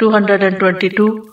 222,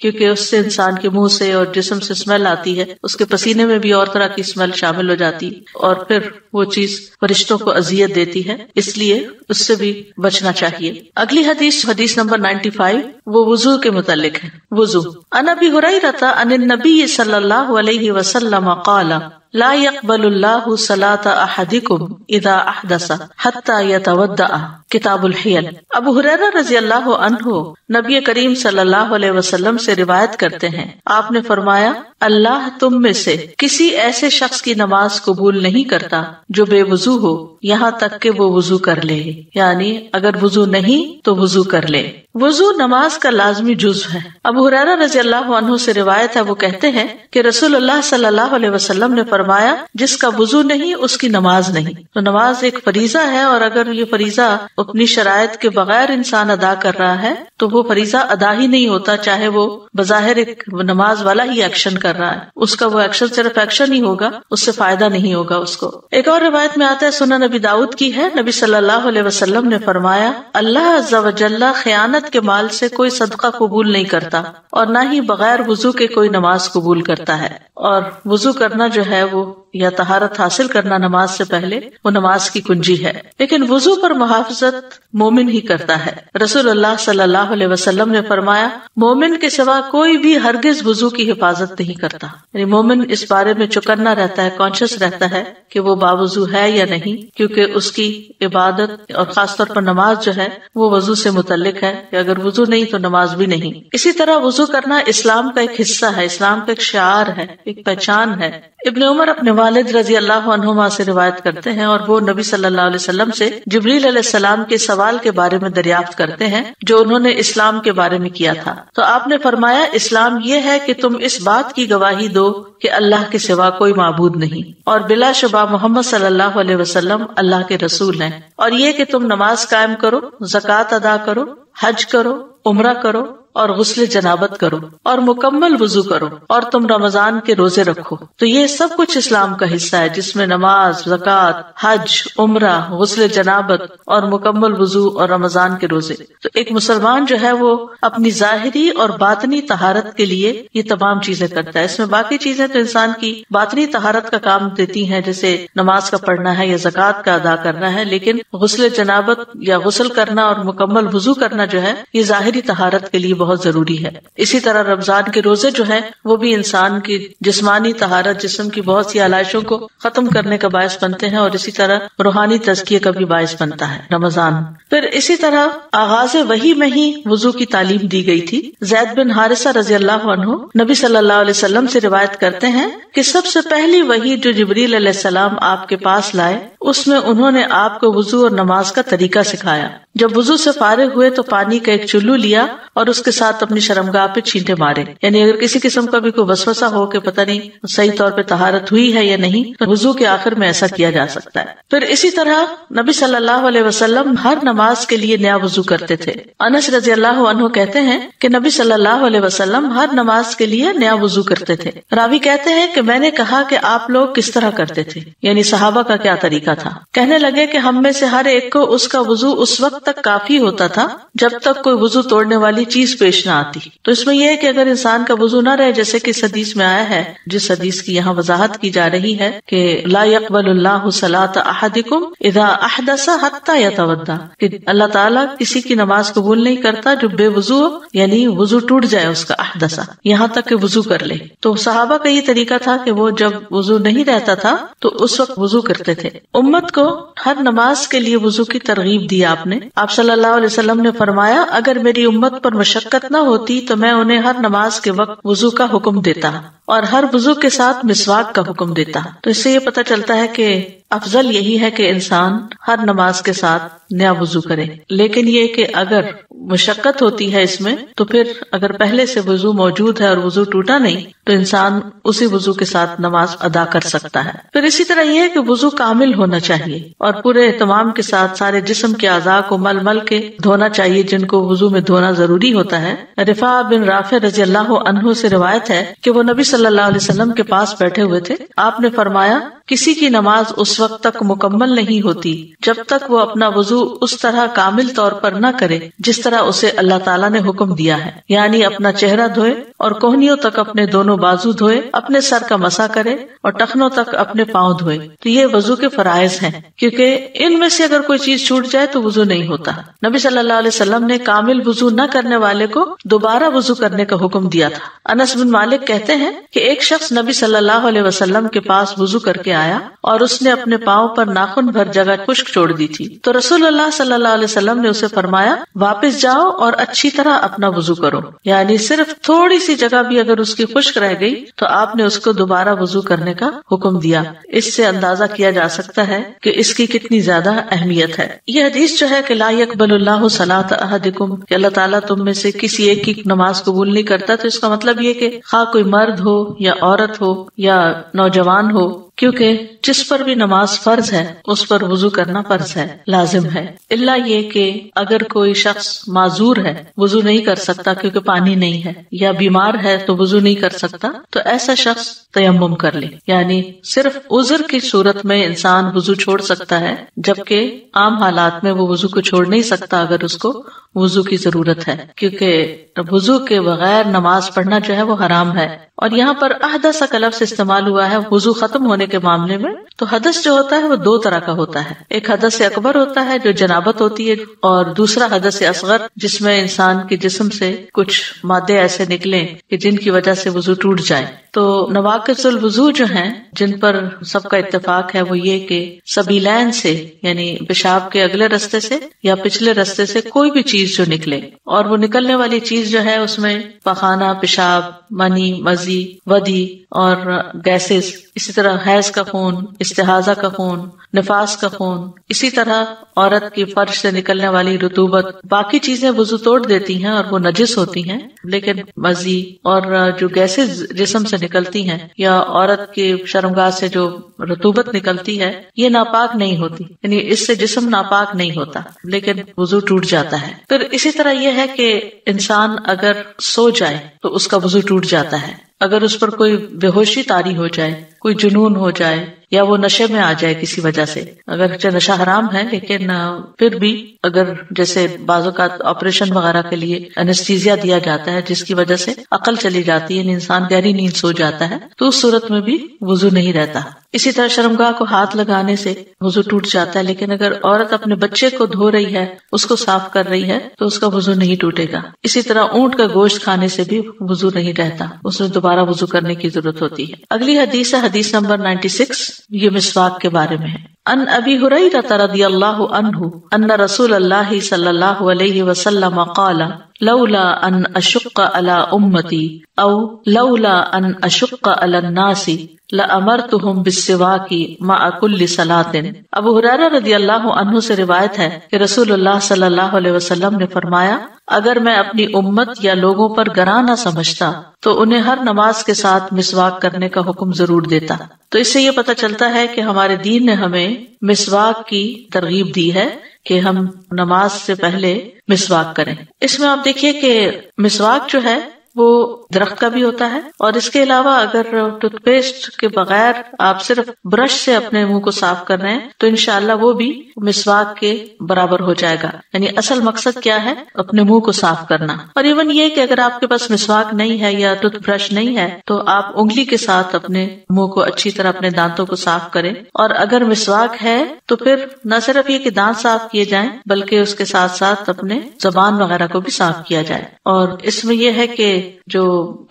کیونکہ اس سے انسان کے منہ سے اور جسم سے اسمیل آتی ہے، اس کے پسینے میں بھی اور طرح کی اسمیل شامل ہو جاتی ہے، اور پھر وہ چیز فرشتوں کو اذیت دیتی ہے، اس لیے اس سے بھی بچنا چاہیے۔ اگلی حدیث نمبر 95 وہ وضو کے متعلق ہے۔ وضو عن ابی ہریرہ عن النبی صلی اللہ علیہ وسلم قال لا يقبل الله صلاة احدكم اذا احدث حتى يتوضأ، کتاب الحیل۔ ابو ہریرہ رضی اللہ عنہ نبی کریم صلی اللہ علیہ وسلم سے روایت کرتے ہیں، آپ نے فرمایا اللہ تم میں سے کسی ایسے شخص کی نماز قبول نہیں کرتا جو بے وضو ہو یہاں تک کہ وہ وضو کر لے، یعنی اگر وضو نہیں تو وضو کر لے۔ وضو نماز کا لازمی جزو ہے۔ ابو ہریرہ رضی اللہ عنہ سے روایت ہے، وہ کہتے ہیں کہ رسول اللہ صلی اللہ علیہ وسلم نے فرمایا جس کا وضو نہیں اس کی نماز نہیں۔ تو نماز ایک فریضہ ہے، اور اگر یہ فریضہ اپنی شرائط کے بغیر انسان ادا کر رہا ہے تو وہ فریضہ ادا ہی نہیں ہوتا، چاہے وہ بظاہر ایک نماز والا ہی ایکشن کر رہا ہے، اس کا وہ ایکشن صرف ایکشن ہی ہوگا، اس سے فائدہ نہیں ہوگا اس کو۔ ایک اور روایت میں آتا ہے، سنن نبی داؤد کی ہے، نبی صلی اللہ علیہ وسلم نے فرمایا اللہ عز و جل خیانت کے مال سے کوئی صدقہ قبول نہیں کرتا، اور نہ ہی بغیر وضو کے کوئی نماز قبول کرتا ہے۔ اور وضو کرنا جو ہے وہ یا طہارت حاصل کرنا نماز سے پہلے وہ نماز کی کنجی ہے، لیکن وضو پر محافظت مومن ہی کرتا ہے۔ رسول اللہ صلی اللہ علیہ وسلم نے فرمایا مومن کے سوا کوئی بھی ہرگز وضو کی حفاظت نہیں کرتا، یعنی مومن اس بارے میں چوکنا رہتا ہے، کانشیس رہتا ہے کہ وہ باوضو ہے یا نہیں، کیونکہ اس کی عبادت اور خاص طور پر نماز جو ہے وہ وضو سے متعلق ہے، کہ اگر وضو نہیں تو نماز بھی نہیں۔ اسی طرح وضو کرنا اسلام کا ایک حصہ ہے، اسلام کا ایک شعار ہے، ایک پہچان ہے۔ ابن عمر اپنے والد رضی اللہ عنہما سے روایت کرتے ہیں، اور وہ نبی صلی اللہ علیہ وسلم سے جبریل علیہ السلام کے سوال کے بارے میں دریافت کرتے ہیں جو انہوں نے اسلام کے بارے میں کیا تھا۔ تو آپ نے فرمایا اسلام یہ ہے کہ تم اس بات کی گواہی دو کہ اللہ کے سوا کوئی معبود نہیں، اور بلا شبہ محمد صلی اللہ علیہ وسلم اللہ کے رسول ہیں، اور یہ کہ تم نماز قائم کرو، زکوٰۃ ادا کرو، حج کرو، عمرہ کرو، اور غسل جنابت کرو، اور مکمل وضو کرو، اور تم رمضان کے روزے رکھو۔ تو یہ سب کچھ اسلام کا حصہ ہے، جس میں نماز، زکوٰۃ، حج، عمرہ، غسل جنابت اور مکمل وضو اور رمضان کے روزے۔ تو ایک مسلمان جو ہے وہ اپنی ظاہری اور باطنی طہارت کے لیے یہ تمام چیزیں کرتا ہے۔ اس میں باقی چیزیں تو انسان کی باطنی طہارت کا کام دیتی ہیں، جیسے نماز کا پڑھنا ہے یا زکوٰۃ کا ادا کرنا ہے، لیکن غسل جنابت یا غسل کرنا اور مکمل وضو کرنا جو ہے یہ ظاہری طہارت کے لیے بہت ضروری ہے۔ اسی طرح رمضان کے روزے جو ہیں وہ بھی انسان کی جسمانی طہارت، جسم کی بہت سی علائشوں کو ختم کرنے کا باعث بنتے ہیں، اور اسی طرح روحانی تزکیے کا بھی باعث بنتا ہے رمضان۔ پھر اسی طرح آغاز وحی میں ہی وضو کی تعلیم دی گئی تھی۔ زید بن حارثہ رضی اللہ عنہ نبی صلی اللہ علیہ وسلم سے روایت کرتے ہیں کہ سب سے پہلی وحی جو جبریل علیہ السلام آپ کے پاس لائے اس میں انہوں نے آپ کو وضو اور نماز کا طریقہ سکھایا۔ جب وضو سے فارغ ہوئے تو پانی کا ایک چلو لیا اور اس کے ساتھ اپنی شرمگاہ پہ چھینٹے مارے، یعنی اگر کسی قسم کا بھی کوئی وسوسہ ہو کہ پتہ نہیں صحیح طور پہ طہارت ہوئی ہے یا نہیں تو وضو کے آخر میں ایسا کیا جا سکتا ہے۔ پھر اسی طرح نبی صلی اللہ علیہ وسلم ہر نماز کے لیے نیا وضو کرتے تھے۔ انس رضی اللہ عنہ کہتے ہیں کہ نبی صلی اللہ علیہ وسلم ہر نماز کے لیے نیا وضو کرتے تھے۔ راوی کہتے ہیں کہ میں نے کہا کہ آپ لوگ کس طرح کرتے تھے، یعنی صحابہ کا کیا طریقہ تھا۔ کہنے لگے کہ ہم میں سے ہر ایک کو اس کا وضو اس وقت تک کافی ہوتا تھا جب تک کوئی وضو توڑنے والی چیز پیش نہ آتی۔ تو اس میں یہ ہے کہ اگر انسان کا وضو نہ رہے، جیسے کہ اس حدیث میں آیا ہے، جس حدیث کی یہاں وضاحت کی جا رہی ہے کہ لا يقبل اللہ صلاة احدکم اذا احدث حتى يتوضا، کہ اللہ تعالیٰ کسی کی نماز قبول نہیں کرتا جو بے وضو ہو، یعنی وضو ٹوٹ جائے اس کا، احدث یہاں تک کہ وضو کر لے۔ تو صحابہ کا یہ طریقہ تھا کہ وہ جب وضو نہیں رہتا تھا تو اس وقت وضو کرتے تھے۔ امت کو ہر نماز کے لیے وضو کی ترغیب دی آپ نے۔ آپ صلی اللہ علیہ وسلم نے فرمایا اگر میری امت پر مشقت نہ ہوتی تو میں انہیں ہر نماز کے وقت وضو کا حکم دیتا اور ہر وضو کے ساتھ مسواک کا حکم دیتا۔ تو اس سے یہ پتہ چلتا ہے کہ افضل یہی ہے کہ انسان ہر نماز کے ساتھ نیا وضو کرے، لیکن یہ کہ اگر مشقت ہوتی ہے اس میں تو پھر اگر پہلے سے وضو موجود ہے اور وضو ٹوٹا نہیں تو انسان اسی وضو کے ساتھ نماز ادا کر سکتا ہے۔ پھر اسی طرح یہ ہے کہ وضو کامل ہونا چاہیے اور پورے اہتمام کے ساتھ سارے جسم کے اعضاء کو مل مل کے دھونا چاہیے جن کو وضو میں دھونا ضروری ہوتا ہے۔ رفاع بن رافع رضی اللہ عنہ سے روایت ہے کہ وہ نبی صلی اللہ علیہ وسلم کے پاس بیٹھے ہوئے تھے۔ آپ نے فرمایا کسی کی نماز اس وقت تک مکمل نہیں ہوتی جب تک وہ اپنا وضو اس طرح کامل طور پر نہ کرے جس طرح اسے اللہ تعالیٰ نے حکم دیا ہے، یعنی اپنا چہرہ دھوئے اور کوہنیوں تک اپنے دونوں بازو دھوئے، اپنے سر کا مسح کرے اور ٹخنوں تک اپنے پاؤں دھوئے۔ تو یہ وضو کے فرائض ہیں، کیونکہ ان میں سے اگر کوئی چیز چھوٹ جائے تو وضو نہیں ہوتا۔ نبی صلی اللہ علیہ وسلم نے کامل وضو نہ کرنے والے کو دوبارہ وضو کرنے کا حکم دیا تھا۔ انس بن مالک کہتے ہیں کہ ایک شخص نبی صلی اللہ علیہ وسلم کے پاس وضو کر کے آیا اور اس نے اپنے پاؤں پر ناخن بھر جگہ خشک چھوڑ دی تھی، تو رسول اللہ صلی اللہ علیہ وسلم نے اسے فرمایا واپس جاؤ اور اچھی طرح اپنا وضو کرو، یعنی صرف تھوڑی سی جگہ بھی اگر اس کی خشک رہ گئی تو آپ نے اس کو دوبارہ وضو کرنے کا حکم دیا۔ اس سے اندازہ کیا جا سکتا ہے کہ اس کی کتنی زیادہ اہمیت ہے۔ یہ حدیث جو ہے کہ لا يقبل اللہ صلاۃ احدکم، کہ اللہ تعالیٰ تم میں سے کسی ایک کی نماز قبول نہیں کرتا، تو اس کا مطلب یہ کہ خواہ کوئی مرد ہو یا عورت ہو یا نوجوان ہو، کیونکہ جس پر بھی نماز فرض ہے اس پر وضو کرنا فرض ہے، لازم ہے، الا یہ کہ اگر کوئی شخص معذور ہے، وضو نہیں کر سکتا کیونکہ پانی نہیں ہے، یا بیمار ہے تو وضو نہیں کر سکتا، تو ایسا شخص تیمم کر لے، یعنی صرف عذر کی صورت میں انسان وضو چھوڑ سکتا ہے، جبکہ عام حالات میں وہ وضو کو چھوڑ نہیں سکتا اگر اس کو وضو کی ضرورت ہے، کیونکہ وضو کے بغیر نماز پڑھنا جو ہے وہ حرام ہے۔ اور یہاں پر احدث کا لفظ استعمال ہوا ہے وضو ختم ہونے کے معاملے میں۔ تو حدث جو ہوتا ہے وہ دو طرح کا ہوتا ہے، ایک حدث اکبر ہوتا ہے جو جنابت ہوتی ہے، اور دوسرا حدث اصغر جس میں انسان کے جسم سے کچھ مادے ایسے نکلیں کہ جن کی وجہ سے وضو ٹوٹ جائے۔ تو نواقض الوضو جو ہیں جن پر سب کا اتفاق ہے وہ یہ کہ سبیلین سے، یعنی پیشاب کے اگلے رستے سے یا پچھلے رستے سے کوئی بھی چیز جو نکلے، اور وہ نکلنے والی چیز جو ہے اس میں پخانہ، پیشاب، منی، مزی، ودی اور گیسز، اسی طرح حیض کا خون، استحاضہ کا خون، نفاس کا خون، اسی طرح عورت کی فرج سے نکلنے والی رطوبت، باقی چیزیں وضو توڑ دیتی ہیں اور وہ نجس ہوتی ہیں، لیکن مزی اور جو گیسز جسم سے نکلتی ہیں یا عورت کی شرمگاہ سے جو رطوبت نکلتی ہے یہ ناپاک نہیں ہوتی، یعنی اس سے جسم ناپاک نہیں ہوتا لیکن وضو ٹوٹ جاتا ہے۔ پھر اسی طرح یہ ہے کہ انسان اگر سو جائے تو اس کا وضو ٹوٹ جاتا ہے، اگر اس پر کوئی بے ہوشی طاری ہو جائے، کوئی جنون ہو جائے یا وہ نشے میں آ جائے کسی وجہ سے، اگرچہ نشہ حرام ہے لیکن پھر بھی اگر جیسے بعض اوقات آپریشن وغیرہ کے لیے انستھیزیا دیا جاتا ہے جس کی وجہ سے عقل چلی جاتی ہے، یعنی انسان گہری نیند سو جاتا ہے، تو اس صورت میں بھی وضو نہیں رہتا۔ اسی طرح شرمگاہ کو ہاتھ لگانے سے وضو ٹوٹ جاتا ہے، لیکن اگر عورت اپنے بچے کو دھو رہی ہے، اس کو صاف کر رہی ہے تو اس کا وضو نہیں ٹوٹے گا۔ اسی طرح اونٹ کا گوشت کھانے سے بھی وضو نہیں رہتا، اس میں دوبارہ وضو کرنے کی ضرورت ہوتی ہے۔ اگلی حدیث ہے حدیث نمبر 96، یہ مسواک کے بارے میں ہے۔ ان ابی ہریرہ رضی اللہ عنہ ان رسول اللہ صلی اللہ علیہ وسلم قال لولا ان اشق علی امتی او لولا ان اشق علی الناس لامرتهم بالسواک مع كل صلاۃ۔ ابو ہریرہ رضی اللہ عنہ سے روایت ہے کہ رسول اللہ صلی اللہ علیہ وسلم نے فرمایا اگر میں اپنی امت یا لوگوں پر گراں نہ سمجھتا تو انہیں ہر نماز کے ساتھ مسواک کرنے کا حکم ضرور دیتا۔ تو اس سے یہ پتہ چلتا ہے کہ ہمارے دین نے ہمیں مسواک کی ترغیب دی ہے کہ ہم نماز سے پہلے مسواک کریں۔ اس میں آپ دیکھیے کہ مسواک جو ہے وہ درخت کا بھی ہوتا ہے، اور اس کے علاوہ اگر ٹوتھ پیسٹ کے بغیر آپ صرف برش سے اپنے منہ کو صاف کر رہے ہیں تو انشاءاللہ وہ بھی مسواک کے برابر ہو جائے گا۔ یعنی اصل مقصد کیا ہے؟ اپنے منہ کو صاف کرنا۔ اور ایون یہ کہ اگر آپ کے پاس مسواک نہیں ہے یا ٹوتھ برش نہیں ہے تو آپ انگلی کے ساتھ اپنے منہ کو اچھی طرح اپنے دانتوں کو صاف کریں، اور اگر مسواک ہے تو پھر نہ صرف یہ کہ دانت صاف کیے جائیں بلکہ اس کے ساتھ ساتھ اپنے زبان وغیرہ کو بھی صاف کیا جائے۔ اور اس میں یہ ہے کہ جو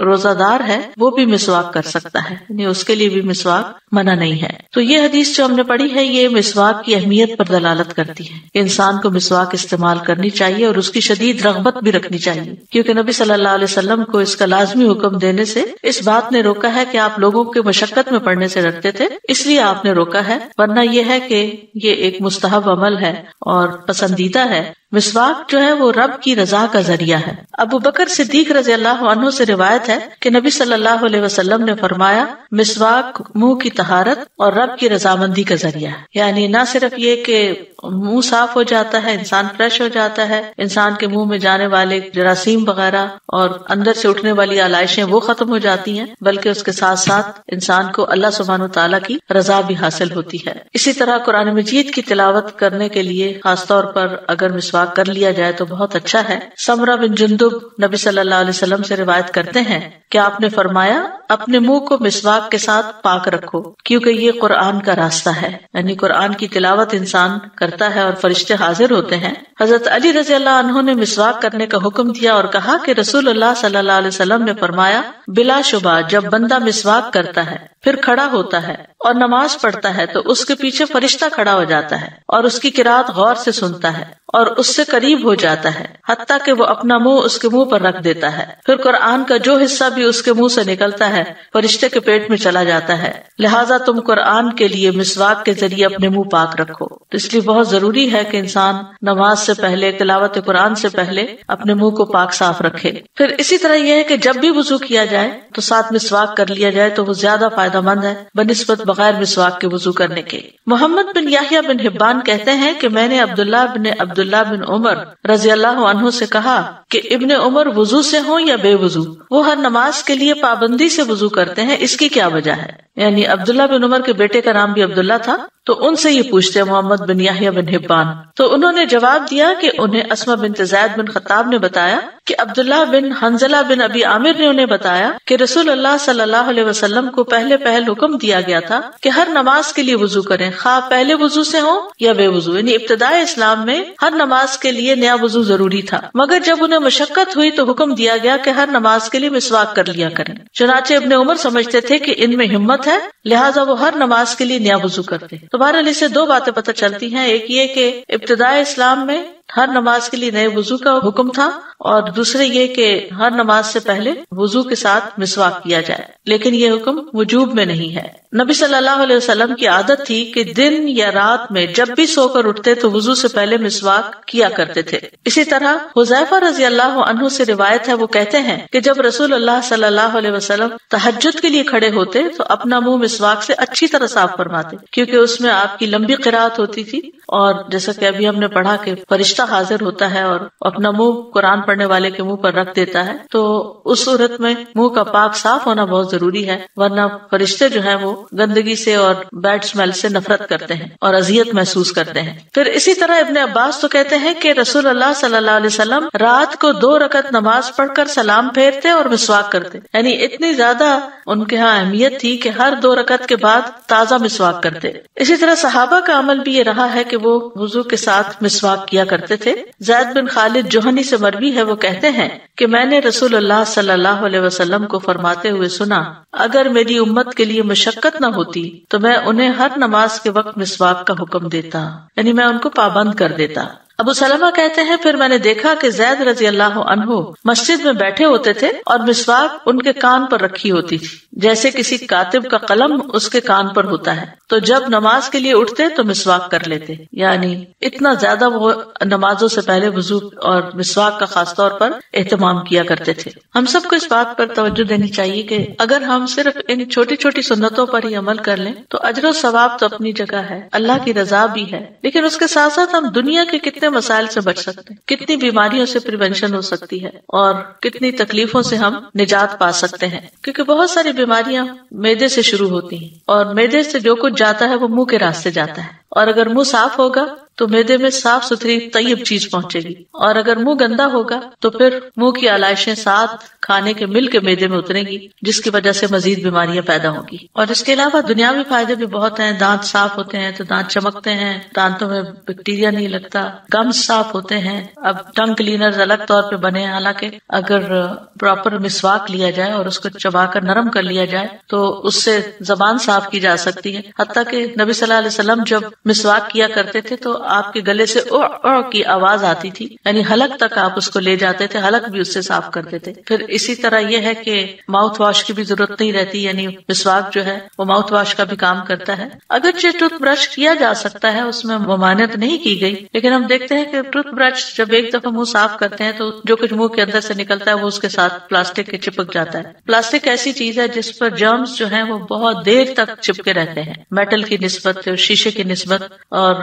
روزہ دار ہے وہ بھی مسواک کر سکتا ہے، یعنی اس کے لیے بھی مسواک منع نہیں ہے۔ تو یہ حدیث جو ہم نے پڑھی ہے یہ مسواک کی اہمیت پر دلالت کرتی ہے کہ انسان کو مسواک استعمال کرنی چاہیے اور اس کی شدید رغبت بھی رکھنی چاہیے، کیونکہ نبی صلی اللہ علیہ وسلم کو اس کا لازمی حکم دینے سے اس بات نے روکا ہے کہ آپ لوگوں کے مشقت میں پڑھنے سے ڈرتے تھے، اس لیے آپ نے روکا ہے، ورنہ یہ ہے کہ یہ ایک مستحب عمل ہے اور پسندیدہ ہے مسواک جو ہے وہ رب کی رضا کا ذریعہ ہے۔ ابو بکر صدیق رضی اللہ عنہ سے روایت ہے کہ نبی صلی اللہ علیہ وسلم نے فرمایا مسواک منہ کی طہارت اور رب کی رضامندی کا ذریعہ ہے۔ یعنی نہ صرف یہ کہ منہ صاف ہو جاتا ہے، انسان فریش ہو جاتا ہے، انسان کے منہ میں جانے والے جراثیم وغیرہ اور اندر سے اٹھنے والی علائشیں وہ ختم ہو جاتی ہیں، بلکہ اس کے ساتھ ساتھ انسان کو اللہ سبحانہ وتعالیٰ کی رضا بھی حاصل ہوتی ہے۔ اسی طرح قرآن مجید کی تلاوت کرنے کے لیے خاص طور پر اگر مسواک کر لیا جائے تو بہت اچھا ہے۔ سمرہ بن جندب نبی صلی اللہ علیہ وسلم سے روایت کرتے ہیں کہ آپ نے فرمایا اپنے منہ کو مسواک کے ساتھ پاک رکھو، کیونکہ یہ قرآن کا راستہ ہے، یعنی قرآن کی تلاوت انسان کرتا ہے اور فرشتے حاضر ہوتے ہیں۔ حضرت علی رضی اللہ عنہ نے مسواک کرنے کا حکم دیا اور کہا کہ رسول اللہ صلی اللہ علیہ وسلم نے فرمایا بلا شبہ جب بندہ مسواک کرتا ہے پھر کھڑا ہوتا ہے اور نماز پڑھتا ہے تو اس کے پیچھے فرشتہ کھڑا ہو جاتا ہے اور اس کی قرات غور سے سنتا ہے اور اس سے قریب ہو جاتا ہے حتیٰ کہ وہ اپنا منہ اس کے منہ پر رکھ دیتا ہے، پھر قرآن کا جو حصہ بھی اس کے منہ سے نکلتا ہے فرشتے کے پیٹ میں چلا جاتا ہے، لہٰذا تم قرآن کے لیے مسواک کے ذریعے اپنے منہ پاک رکھو۔ تو اس لیے بہت ضروری ہے کہ انسان نماز سے پہلے، تلاوت قرآن سے پہلے اپنے منہ کو پاک صاف رکھے۔ پھر اسی طرح یہ ہے کہ جب بھی وضو کیا جائے تو ساتھ مسواک کر لیا جائے تو وہ زیادہ فائدہ مند ہے بنسبت بغیر مسواک کے وضو کرنے کے۔ محمد بن یحییٰ بن حبان کہتے ہیں کہ میں نے عبداللہ بن عمر رضی اللہ عنہ سے کہا کہ ابن عمر وضو سے ہوں یا بے وضو، وہ ہر نماز کے لیے پابندی سے وضو کرتے ہیں، اس کی کیا وجہ ہے؟ یعنی عبداللہ بن عمر کے بیٹے کا نام بھی عبداللہ تھا، تو ان سے یہ پوچھتے ہیں محمد بن یحییٰ بن حبان، تو انہوں نے جواب دیا کہ انہیں اسماء بنت زید بن خطاب نے بتایا کہ عبداللہ بن حنظلہ بن ابی عامر نے انہیں بتایا کہ رسول اللہ صلی اللہ علیہ وسلم کو پہل حکم دیا گیا تھا کہ ہر نماز کے لیے وضو کریں، خواہ پہلے وضو سے ہو یا بے وضو، یعنی ابتدائے اسلام میں ہر نماز کے لیے نیا وضو ضروری تھا، مگر جب انہیں مشقت ہوئی تو حکم دیا گیا کہ ہر نماز کے لیے مسواک کر لیا کریں۔ چنانچہ ابن عمر سمجھتے تھے کہ ان میں ہمت ہے، لہٰذا وہ ہر نماز کے لیے نیا وضو کرتے۔ تو بہرحال اس سے دو باتیں پتہ چلتی ہیں، ایک یہ کہ ابتدائے اسلام میں ہر نماز کے لیے نئے وضو کا حکم تھا، اور دوسرے یہ کہ ہر نماز سے پہلے وضو کے ساتھ مسواک کیا جائے، لیکن یہ حکم وجوب میں نہیں ہے۔ نبی صلی اللہ علیہ وسلم کی عادت تھی کہ دن یا رات میں جب بھی سو کر اٹھتے تو وضو سے پہلے مسواک کیا کرتے تھے۔ اسی طرح حذیفہ رضی اللہ عنہ سے روایت ہے، وہ کہتے ہیں کہ جب رسول اللہ صلی اللہ علیہ وسلم تہجد کے لیے کھڑے ہوتے تو اپنا منہ مسواک سے اچھی طرح صاف فرماتے، کیونکہ اس میں آپ کی لمبی قرات ہوتی تھی، اور جیسا کہ ابھی ہم نے پڑھا کہ فرشتہ حاضر ہوتا ہے اور اپنا منہ قرآن پڑھنے والے کے منہ پر رکھ دیتا ہے، تو اس صورت میں منہ کا پاک صاف ہونا بہت ضروری ہے، ورنہ فرشتے جو ہیں وہ گندگی سے اور بیڈ اسمیل سے نفرت کرتے ہیں اور اذیت محسوس کرتے ہیں۔ پھر اسی طرح ابن عباس تو کہتے ہیں کہ رسول اللہ صلی اللہ علیہ وسلم رات کو 2 رکعت نماز پڑھ کر سلام پھیرتے اور مسواک کرتے، یعنی اتنی زیادہ ان کے ہاں اہمیت تھی کہ ہر 2 رکعت کے بعد تازہ مسواک کرتے۔ اسی طرح صحابہ کا عمل بھی یہ رہا ہے کہ وہ وضو کے ساتھ مسواک کیا کرتے تھے۔ زید بن خالد جوہنی سے مروی ہے، وہ کہتے ہیں کہ میں نے رسول اللہ صلی اللہ علیہ وسلم کو فرماتے ہوئے سنا، اگر میری امت کے لیے مشقت نہ ہوتی تو میں انہیں ہر نماز کے وقت مسواک کا حکم دیتا، یعنی میں ان کو پابند کر دیتا۔ ابو سلمہ کہتے ہیں پھر میں نے دیکھا کہ زید رضی اللہ عنہ مسجد میں بیٹھے ہوتے تھے اور مسواک ان کے کان پر رکھی ہوتی تھی، جیسے کسی کاتب کا قلم اس کے کان پر ہوتا ہے، تو جب نماز کے لیے اٹھتے تو مسواک کر لیتے، یعنی اتنا زیادہ وہ نمازوں سے پہلے وضو اور مسواک کا خاص طور پر اہتمام کیا کرتے تھے۔ ہم سب کو اس بات پر توجہ دینی چاہیے کہ اگر ہم صرف ان چھوٹی چھوٹی سنتوں پر ہی عمل کر لیں تو اجر و ثواب تو اپنی جگہ ہے، اللہ کی رضا بھی ہے، لیکن اس کے ساتھ ساتھ ہم دنیا کے کتنے مسائل سے بچ سکتے ہیں، کتنی بیماریوں سے پریونشن ہو سکتی ہے، اور کتنی تکلیفوں سے ہم نجات پا سکتے ہیں، کیونکہ بہت ساری بیماریاں معدے سے شروع ہوتی ہیں، اور معدے سے جو کچھ جاتا ہے وہ منہ کے راستے جاتا ہے، اور اگر منہ صاف ہوگا تو معدے میں صاف ستھری طیب چیز پہنچے گی، اور اگر منہ گندا ہوگا تو پھر منہ کی علائشیں ساتھ کھانے کے مل کے معدے میں اتریں گی، جس کی وجہ سے مزید بیماریاں پیدا ہوں گی۔ اور اس کے علاوہ دنیاوی فائدے بھی بہت ہیں، دانت صاف ہوتے ہیں تو دانت چمکتے ہیں، دانتوں میں بیکٹیریا نہیں لگتا، گمز صاف ہوتے ہیں۔ اب ٹنگ کلینرز الگ طور پہ بنے ہیں، حالانکہ اگر پراپر مسواک لیا جائے اور اس کو چبا کر نرم کر لیا جائے تو اس سے زبان صاف کی جا سکتی ہے۔ حتیٰ کہ نبی صلی اللہ علیہ وسلم جب مسواک کیا کرتے تھے تو آپ کے گلے سے او او کی آواز آتی تھی، یعنی حلق تک آپ اس کو لے جاتے تھے، حلق بھی اس سے صاف کرتے تھے. پھر اسی طرح یہ ہے کہ ماؤتھ واش کی بھی ضرورت نہیں رہتی، یعنی مسواک جو ہے وہ ماؤتھ واش کا بھی کام کرتا ہے. اگرچہ ٹوتھ برش کیا جا سکتا ہے، اس میں ممانعت نہیں کی گئی، لیکن ہم دیکھتے ہیں کہ ٹوتھ برش جب ایک دفعہ منہ صاف کرتے ہیں تو جو کچھ منہ کے اندر سے نکلتا ہے وہ اس کے ساتھ پلاسٹک کے چپک جاتا ہے. پلاسٹک ایسی چیز ہے جس پر جرمز جو ہیں وہ بہت دیر تک چپکے رہتے ہیں، میٹل کی نسبت، شیشے کی نسبت، اور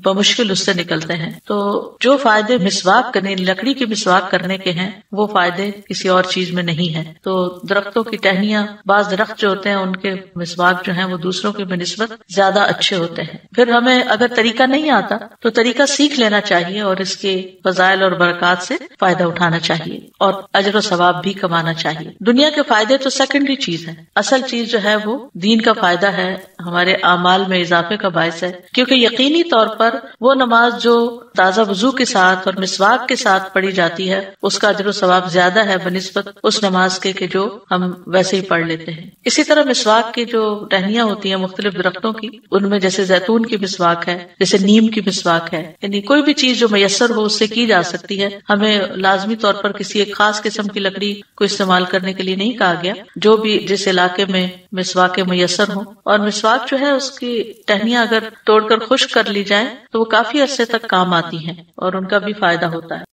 بمشکل اس سے نکلتے ہیں. تو جو فائدے مسواک کرنے، لکڑی کی مسواک کرنے کے ہیں، وہ فائدے کسی اور چیز میں نہیں ہیں. تو درختوں کی ٹہنیاں، بعض درخت جو ہوتے ہیں ان کے مسواک جو ہیں وہ دوسروں کے بنسبت زیادہ اچھے ہوتے ہیں. پھر ہمیں اگر طریقہ نہیں آتا تو طریقہ سیکھ لینا چاہیے اور اس کے فضائل اور برکات سے فائدہ اٹھانا چاہیے اور اجر و ثواب بھی کمانا چاہیے. دنیا کے فائدے تو سیکنڈری چیز ہے، اصل چیز جو ہے وہ دین کا فائدہ ہے، ہمارے اعمال میں اضافے کا باعث ہے. کیونکہ یقینی طور پر وہ نماز جو تازہ وضو کے ساتھ اور مسواک کے ساتھ پڑھی جاتی ہے اس کا اجر و ثواب زیادہ ہے بنسبت اس نماز کے کہ جو ہم ویسے ہی پڑھ لیتے ہیں. اسی طرح مسواک کی جو ٹہنیاں ہوتی ہیں مختلف درختوں کی، ان میں جیسے زیتون کی مسواک ہے، جیسے نیم کی مسواک ہے، یعنی کوئی بھی چیز جو میسر ہو اس سے کی جا سکتی ہے. ہمیں لازمی طور پر کسی ایک خاص قسم کی لکڑی کو استعمال کرنے کے لیے نہیں کہا گیا، جو بھی جس علاقے میں مسواک میسر ہوں. اور مسواک جو ہے اس کی ٹہنیاں اگر توڑ کر خشک کر لی جائیں تو وہ کافی عرصے تک کام آتی ہیں اور ان کا بھی فائدہ ہوتا ہے.